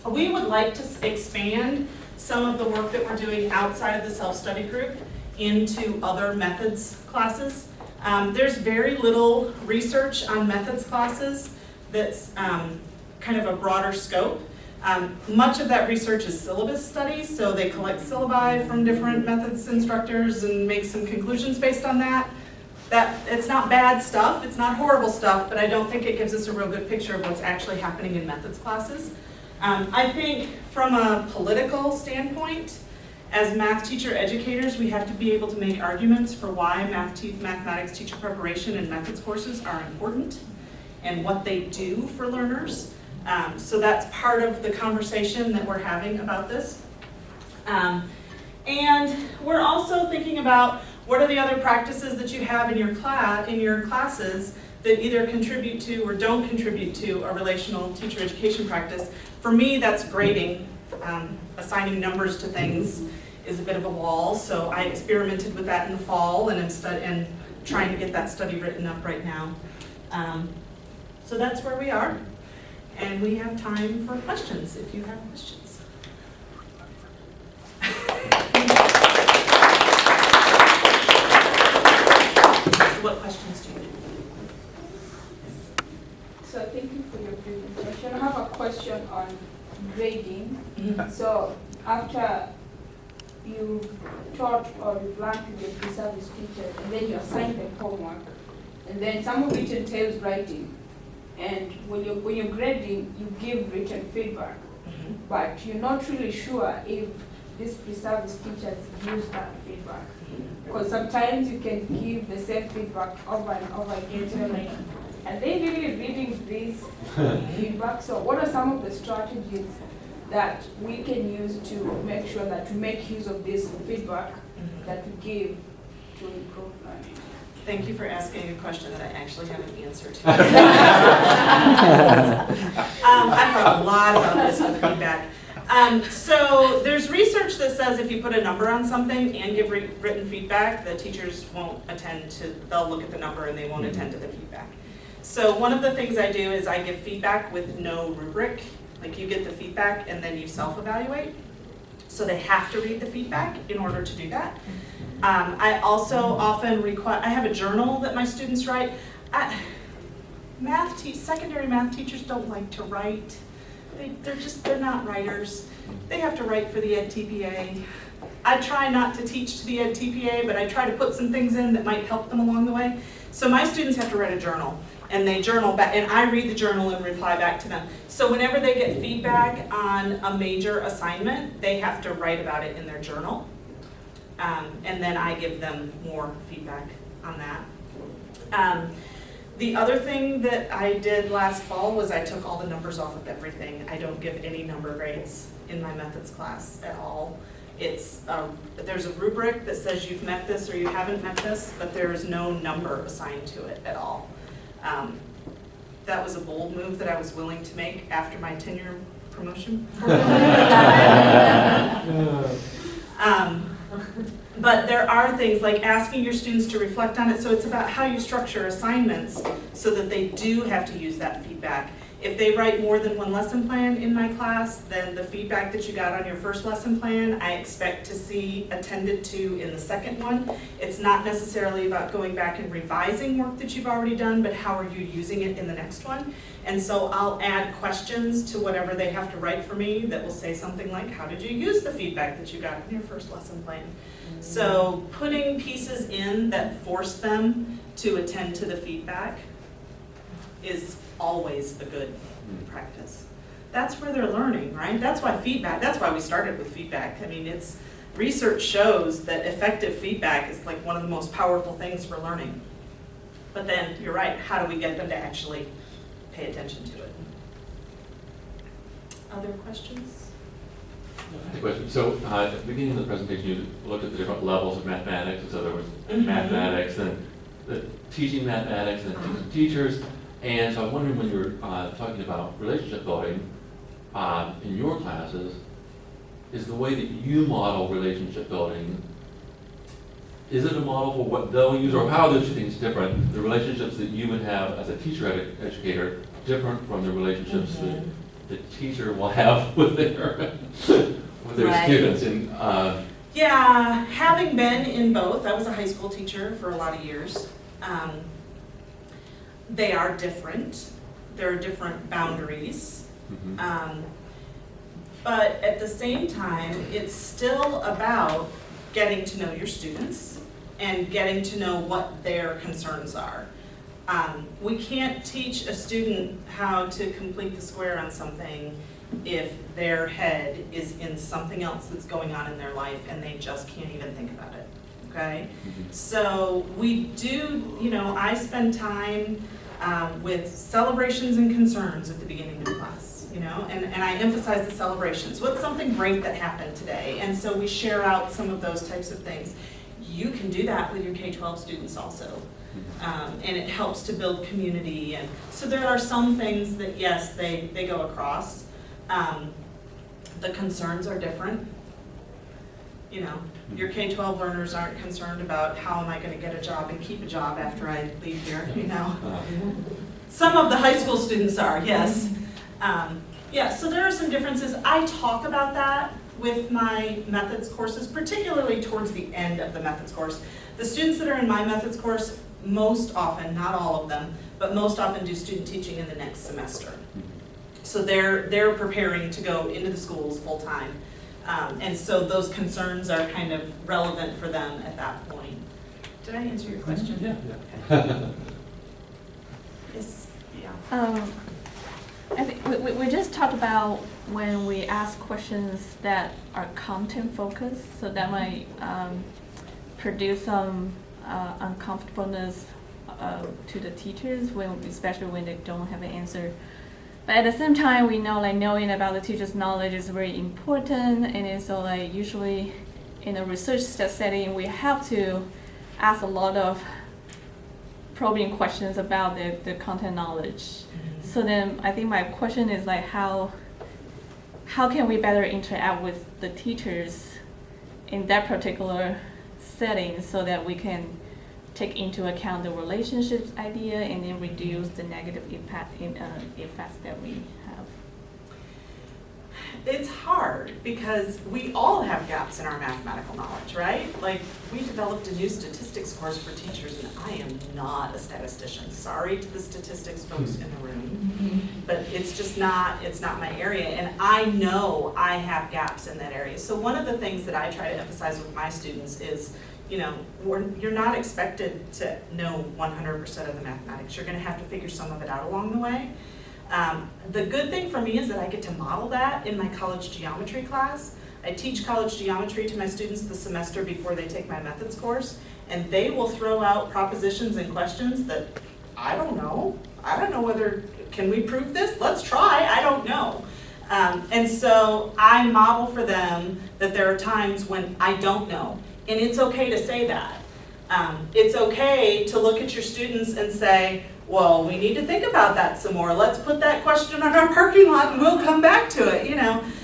We would like to expand some of the work that we're doing outside of the self-study group into other methods classes. There's very little research on methods classes that's kind of a broader scope. Much of that research is syllabus studies, so they collect syllabi from different methods instructors and make some conclusions based on that. It's not bad stuff, it's not horrible stuff, but I don't think it gives us a real good picture of what's actually happening in methods classes. I think from a political standpoint, as math teacher educators, we have to be able to make arguments for why mathematics teacher preparation and methods courses are important and what they do for learners. So that's part of the conversation that we're having about this. And we're also thinking about what are the other practices that you have in your classes that either contribute to or don't contribute to a relational teacher education practice. For me, that's grading. Assigning numbers to things is a bit of a wall, so I experimented with that in the fall and am trying to get that study written up right now. So that's where we are, and we have time for questions if you have questions. What questions do you have? So thank you for your presentation. I have a question on grading. So after you taught or you've learned to be a pre-service teacher, and then you assign them homework, and then some of it entails writing. And when you're grading, you give written feedback, but you're not really sure if these pre-service teachers use that feedback. Because sometimes you can give the same feedback over and over again, so you're like, are they really reading this feedback? So what are some of the strategies that we can use to make sure that we make use of this feedback that we give to improve learning? Thank you for asking a question that I actually have an answer to. I've heard a lot about this with feedback. So there's research that says if you put a number on something and give written feedback, the teachers won't they'll look at the number and they won't attend to the feedback. So one of the things I do is I give feedback with no rubric. Like you get the feedback and then you self-evaluate. So they have to read the feedback in order to do that. I also often I have a journal that my students write. Secondary math teachers don't like to write. They're not writers. They have to write for the Ed TPA. I try not to teach to the Ed TPA, but I try to put some things in that might help them along the way. So my students have to write a journal, and they journal back, and I read the journal and reply back to them. So whenever they get feedback on a major assignment, they have to write about it in their journal. And then I give them more feedback on that. The other thing that I did last fall was I took all the numbers off of everything. I don't give any number grades in my methods class at all. There's a rubric that says you've met this or you haven't met this, but there is no number assigned to it at all. That was a bold move that I was willing to make after my tenure promotion. But there are things like asking your students to reflect on it. So it's about how you structure assignments so that they do have to use that feedback. If they write more than one lesson plan in my class, then the feedback that you got on your first lesson plan, I expect to see attended to in the second one. It's not necessarily about going back and revising work that you've already done, but how are you using it in the next one? And so I'll add questions to whatever they have to write for me that will say something like, how did you use the feedback that you got in your first lesson plan? So putting pieces in that force them to attend to the feedback is always a good practice. That's where they're learning, right? That's why we started with feedback. I mean, research shows that effective feedback is like one of the most powerful things for learning. But then, you're right, how do we get them to actually pay attention to it? Other questions? I have a question. So at the beginning of the presentation, you looked at the different levels of mathematics. So there was mathematics, and the teaching mathematics, and then teachers. And so I'm wondering, when you were talking about relationship building in your classes, is the way that you model relationship building, is it a model for what they'll use, or how are those two things different? The relationships that you would have as a teacher educator different from the relationships that the teacher will have with their Right. students. And Yeah, having been in both, I was a high school teacher for a lot of years. They are different. There are different boundaries. But at the same time, it's still about getting to know your students and getting to know what their concerns are. We can't teach a student how to complete the square on something if their head is in something else that's going on in their life and they just can't even think about it, okay? So we do, I spend time with celebrations and concerns at the beginning of the class, and I emphasize the celebrations. What's something great that happened today? And so we share out some of those types of things. You can do that with your K-12 students also. And it helps to build community. And so there are some things that, yes, they go across. The concerns are different. Your K-12 learners aren't concerned about how am I going to get a job and keep a job after I leave here, Some of the high school students are, yes. So there are some differences. I talk about that with my methods courses, particularly towards the end of the methods course. The students that are in my methods course, most often, not all of them, but most often do student teaching in the next semester. So they're preparing to go into the schools full time. And so those concerns are kind of relevant for them at that point. Did I answer your question? Yeah. Yes. Yeah. I think we just talked about when we ask questions that are content focused, so that might produce some uncomfortableness to the teachers, especially when they don't have an answer. But at the same time, we know knowing about the teacher's knowledge is very important, and it's so usually in a research setting, we have to ask a lot of probing questions about the content knowledge. So then I think my question is how can we better interact with the teachers in that particular setting so that we can take into account the relationships idea and then reduce the negative effects that we have? It's hard because we all have gaps in our mathematical knowledge, right? We developed a new statistics course for teachers, and I am not a statistician. Sorry to the statistics folks in the room, but it's just it's not my area, and I know I have gaps in that area. So one of the things that I try to emphasize with my students is, you're not expected to know 100% of the mathematics. You're going to have to figure some of it out along the way. The good thing for me is that I get to model that in my college geometry class. I teach college geometry to my students the semester before they take my methods course, and they will throw out propositions and questions that I don't know. I don't know can we prove this? Let's try, I don't know. And so I model for them that there are times when I don't know, and it's okay to say that. It's okay to look at your students and say, well, we need to think about that some more. Let's put that question on our parking lot and we'll come back to it,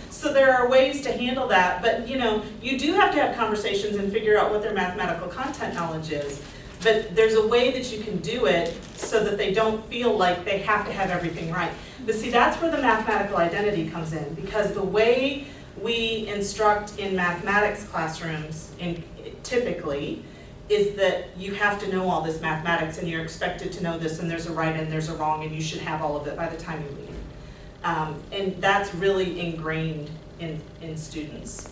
So there are ways to handle that, but you do have to have conversations and figure out what their mathematical content knowledge is. But there's a way that you can do it so that they don't feel like they have to have everything right. But see, that's where the mathematical identity comes in, because the way we instruct in mathematics classrooms typically is that you have to know all this mathematics and you're expected to know this, and there's a right and there's a wrong, and you should have all of it by the time you leave. And that's really ingrained in students.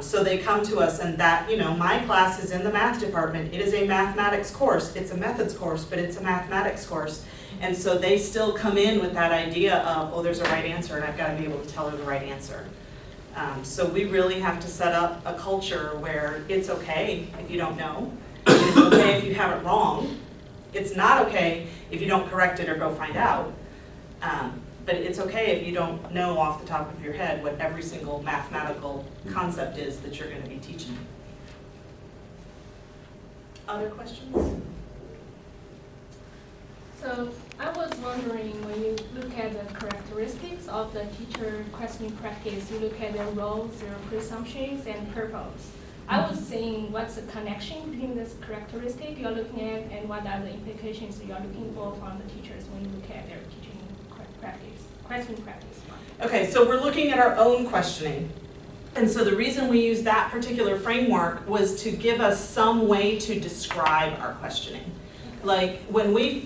So they come to us, and that, my class is in the math department. It is a mathematics course. It's a methods course, but it's a mathematics course. And so they still come in with that idea of, oh, there's a right answer, and I've got to be able to tell her the right answer. So we really have to set up a culture where it's okay if you don't know. It's okay if you have it wrong. It's not okay if you don't correct it or go find out. But it's okay if you don't know off the top of your head what every single mathematical concept is that you're going to be teaching. Other questions? So I was wondering, when you look at the characteristics of the teacher questioning practice, you look at their roles, their presumptions, and purpose. I was saying, what's the connection between this characteristic you're looking at and what are the implications you're looking for from the teachers when you look at their teaching practice, questioning practice? Okay, so we're looking at our own questioning. And so the reason we use that particular framework was to give us some way to describe our questioning. Like, when we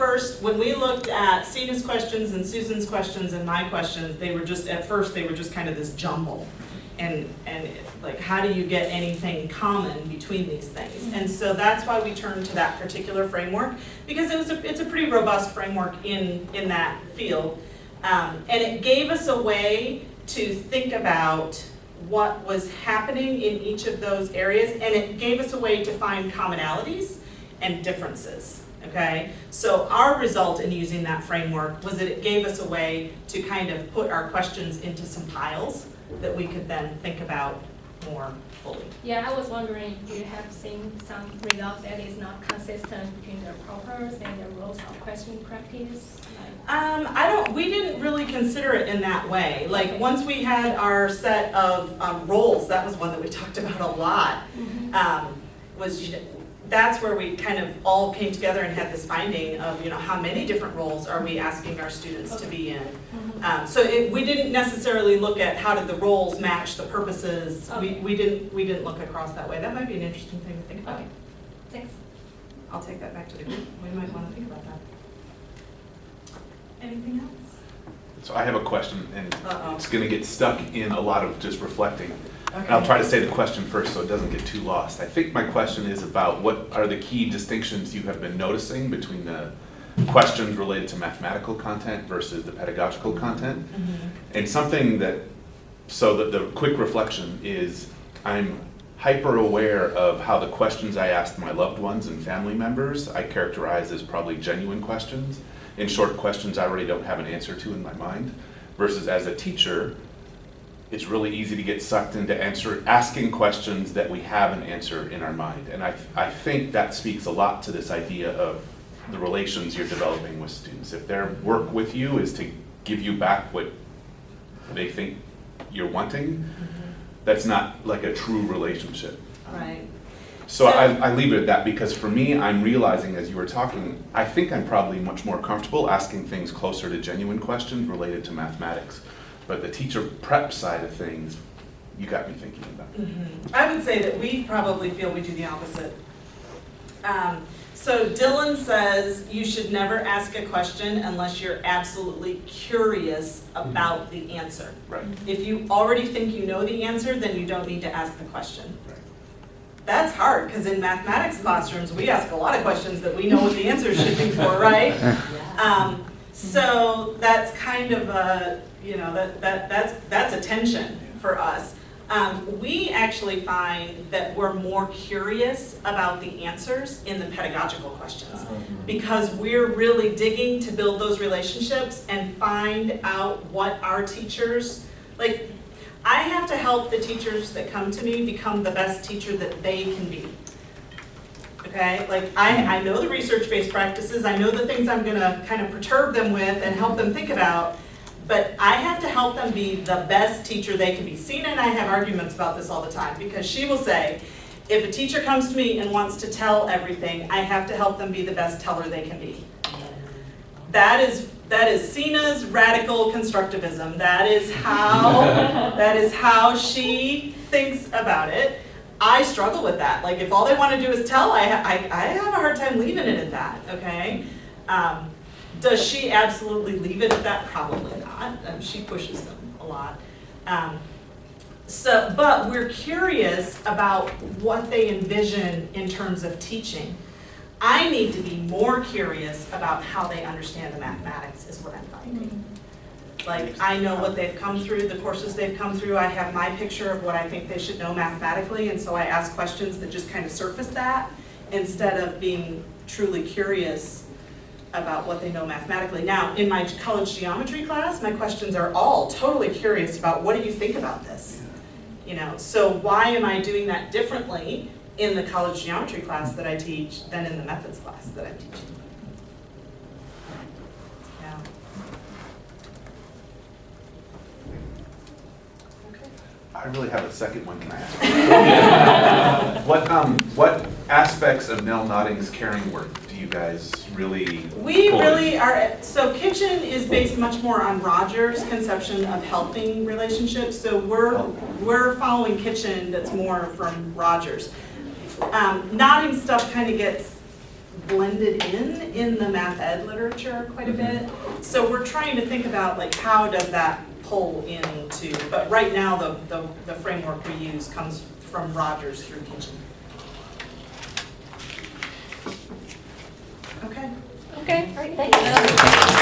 looked at Cena's questions and Susan's questions and my questions, they were just, at first, they were just kind of this jumble. And like, how do you get anything common between these things? And so that's why we turned to that particular framework, because it's a pretty robust framework in that field. And it gave us a way to think about what was happening in each of those areas, and it gave us a way to find commonalities and differences, okay? So our result in using that framework was that it gave us a way to kind of put our questions into some piles that we could then think about more fully. Yeah, I was wondering, do you have seen some results that is not consistent between the propers and the rules of question practice? We didn't really consider it in that way. Like, once we had our set of roles, that was one that we talked about a lot. That's where we kind of all came together and had this finding of, how many different roles are we asking our students to be in. So we didn't necessarily look at how did the roles match the purposes. Okay. We didn't look across that way. That might be an interesting thing to think about. Okay, thanks. I'll take that back to the group. We might want to think about that. Anything else? So I have a question, and Uh-oh. it's going to get stuck in a lot of just reflecting. Okay. And I'll try to say the question first so it doesn't get too lost. I think my question is about what are the key distinctions you have been noticing between the questions related to mathematical content versus the pedagogical content? And something so the quick reflection is I'm hyper aware of how the questions I asked my loved ones and family members I characterize as probably genuine questions. In short, questions I already don't have an answer to in my mind, versus as a teacher, it's really easy to get sucked into asking questions that we have an answer in our mind. And I think that speaks a lot to this idea of the relations you're developing with students. If their work with you is to give you back what they think you're wanting, that's not like a true relationship. Right. So I leave it at that, because for me, I'm realizing as you were talking, I think I'm probably much more comfortable asking things closer to genuine questions related to mathematics. But the teacher prep side of things, you got me thinking about. I would say that we probably feel we do the opposite. So Dylan says you should never ask a question unless you're absolutely curious about the answer. Right. If you already think you know the answer, then you don't need to ask the question. Right. That's hard, because in mathematics classrooms, we ask a lot of questions that we know what the answer should be for, right? So that's kind of a, that's a tension for us. We actually find that we're more curious about the answers in the pedagogical questions, because we're really digging to build those relationships and find out what our teachers, like, I have to help the teachers that come to me become the best teacher that they can be. Okay, like I know the research-based practices, I know the things I'm gonna kind of perturb them with and help them think about, but I have to help them be the best teacher they can be. Sina and I have arguments about this all the time, because she will say, if a teacher comes to me and wants to tell everything, I have to help them be the best teller they can be. That is Sina's radical constructivism. That is how she thinks about it. I struggle with that. Like, if all they want to do is tell, I have a hard time leaving it at that, okay? Does she absolutely leave it at that? Probably not. She pushes them a lot. But we're curious about what they envision in terms of teaching. I need to be more curious about how they understand the mathematics, is what I'm finding. Like, I know what they've come through, the courses they've come through, I have my picture of what I think they should know mathematically, and so I ask questions that just kind of surface that, instead of being truly curious about what they know mathematically. Now, in my college geometry class, my questions are all totally curious about, what do you think about this? So why am I doing that differently in the college geometry class that I teach than in the methods class that I'm teaching? Yeah. I really have a second one, can I ask? What aspects of Nell Notting's caring work do you guys really We pull in? really are, so Kitchen is based much more on Roger's conception of helping relationships. So we're following Kitchen that's more from Roger's. Notting stuff kind of gets blended in the math ed literature quite a bit. So we're trying to think about like how does that pull into, but right now the framework we use comes from Rogers through Kitchen. Okay. Okay. All right, thank you.